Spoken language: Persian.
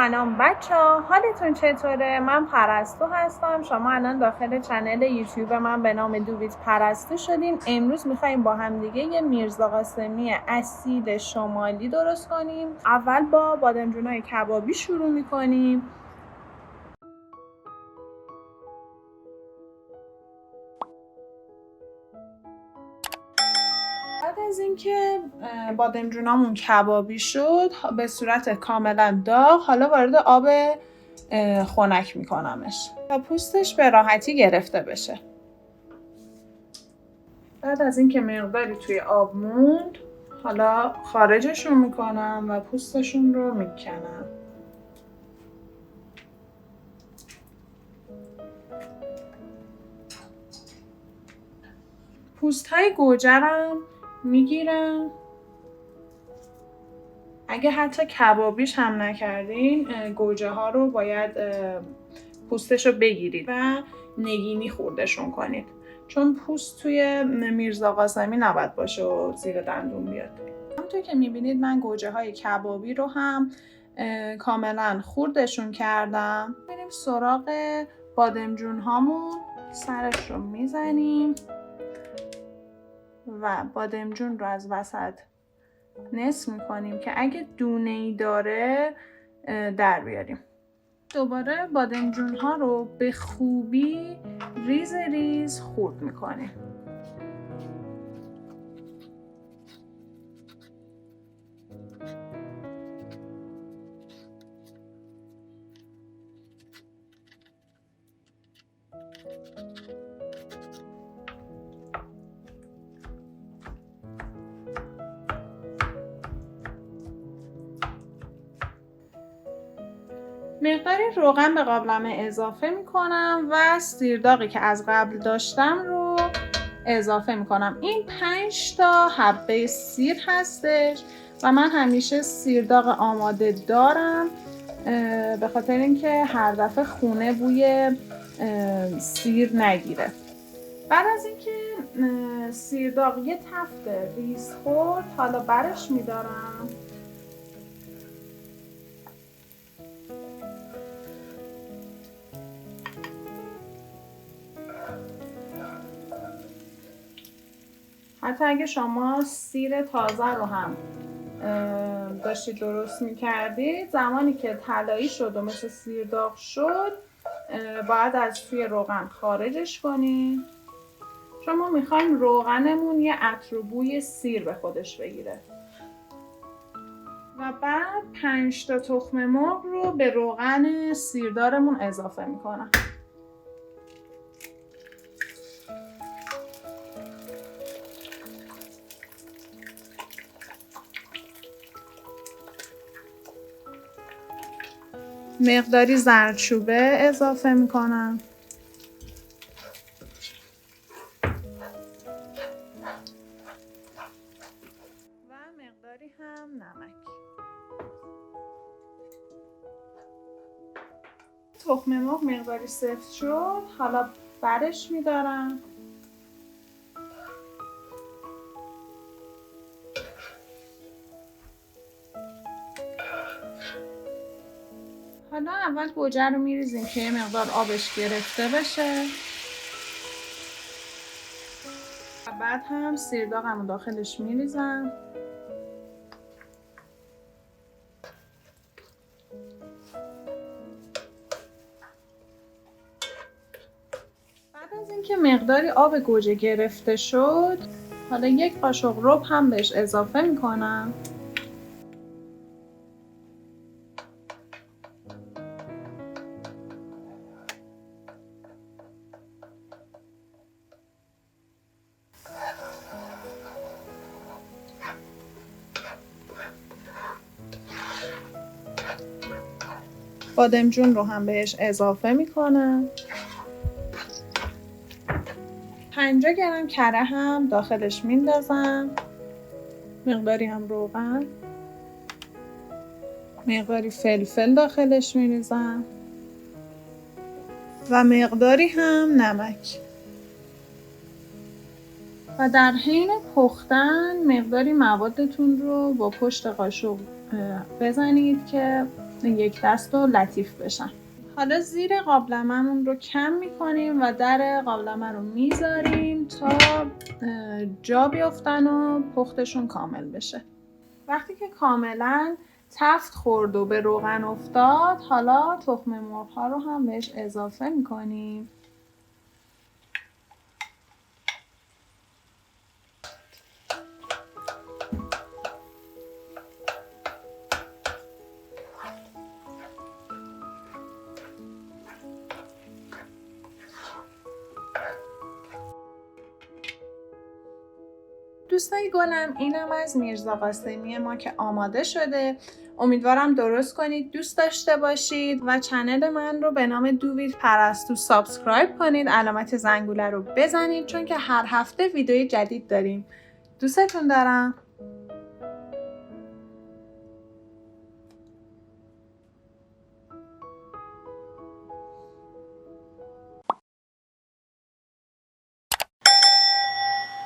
سلام بچه‌ها، حالتون چطوره؟ من پرستو هستم. شما الان داخل چنل یوتیوب من به نام دوبیت پرستو شدین. امروز میخوایم با هم دیگه یه میرزا قاسمی اصیل شمالی درست کنیم. اول با بادمجونای کبابی شروع میکنیم. بعد از اینکه بادمجونامون کبابی شد به صورت کاملا داغ، حالا وارد آب خنک میکنمش تا پوستش به راحتی گرفته بشه. بعد از اینکه مقداری توی آب موند، حالا خارجشون میکنم و پوستشون رو میکنم. پوست های گوجرم میگیرم. اگه حتی کبابیش هم نکردین، گوجه ها رو باید پوستش رو بگیرید و نگینی خوردشون کنید، چون پوست توی میرزا قاسمی نباید باشه و زیر دندون بیاد. همونطور که میبینید من گوجه های کبابی رو هم کاملا خوردشون کردم. بریم سراغ بادمجون هامون. سرش رو میزنیم و بادمجون رو از وسط نصف میکنیم که اگه دونه‌ای داره در بیاریم. دوباره بادمجون ها رو به خوبی ریز ریز خورد میکنیم. مقداری روغن به قابلمه اضافه میکنم و سیرداغی که از قبل داشتم رو اضافه میکنم. این 5 تا حبه سیر هستش و من همیشه سیرداغ آماده دارم به خاطر اینکه هر دفعه خونه بوی سیر نگیره. بعد از اینکه سیرداغ یه تفت ریز خورد، حالا برش میدارم. حتی اگه شما سیر تازه رو هم داشتید درست میکردید، زمانی که طلایی شد و مثل سیرداغ شد باید از توی روغن خارجش کنید، چون ما میخوایم روغنمون یه عطر و بوی سیر به خودش بگیره. و بعد 5 تا تخم مرغ رو به روغن سیردارمون اضافه میکنم. مقداری زردچوبه اضافه میکنم و مقداری هم نمک. تخم مرغ مقداری سفت شد، حالا برش میدارم. حالا اول گوجه رو میریزیم که یه مقدار آبش گرفته بشه و بعد هم سیرداغم رو داخلش میریزم. بعد از اینکه مقداری آب گوجه گرفته شد، حالا 1 قاشق رب هم بهش اضافه میکنم. بادمجون رو هم بهش اضافه میکنم. 50 گرم کره هم داخلش میندازم. مقداری هم روغن، مقداری فلفل داخلش میریزم و مقداری هم نمک. و در حین پختن مقداری موادتون رو با پشت قاشق بزنید که یک دست و لطیف بشن. حالا زیر قابلمه‌مون رو کم میکنیم و در قابلمه رو میذاریم تا جا بیفتن و پختشون کامل بشه. وقتی که کاملا تفت خورد و به روغن افتاد، حالا تخم مرغ ها رو هم بهش اضافه میکنیم. دوستای گلم، اینم از میرزا قاسمی ما که آماده شده. امیدوارم درست کنید، دوست داشته باشید و کانال من رو به نام دوید پرستو سابسکرایب کنید. علامت زنگوله رو بزنید چون که هر هفته ویدیو جدید داریم. دوستتون دارم.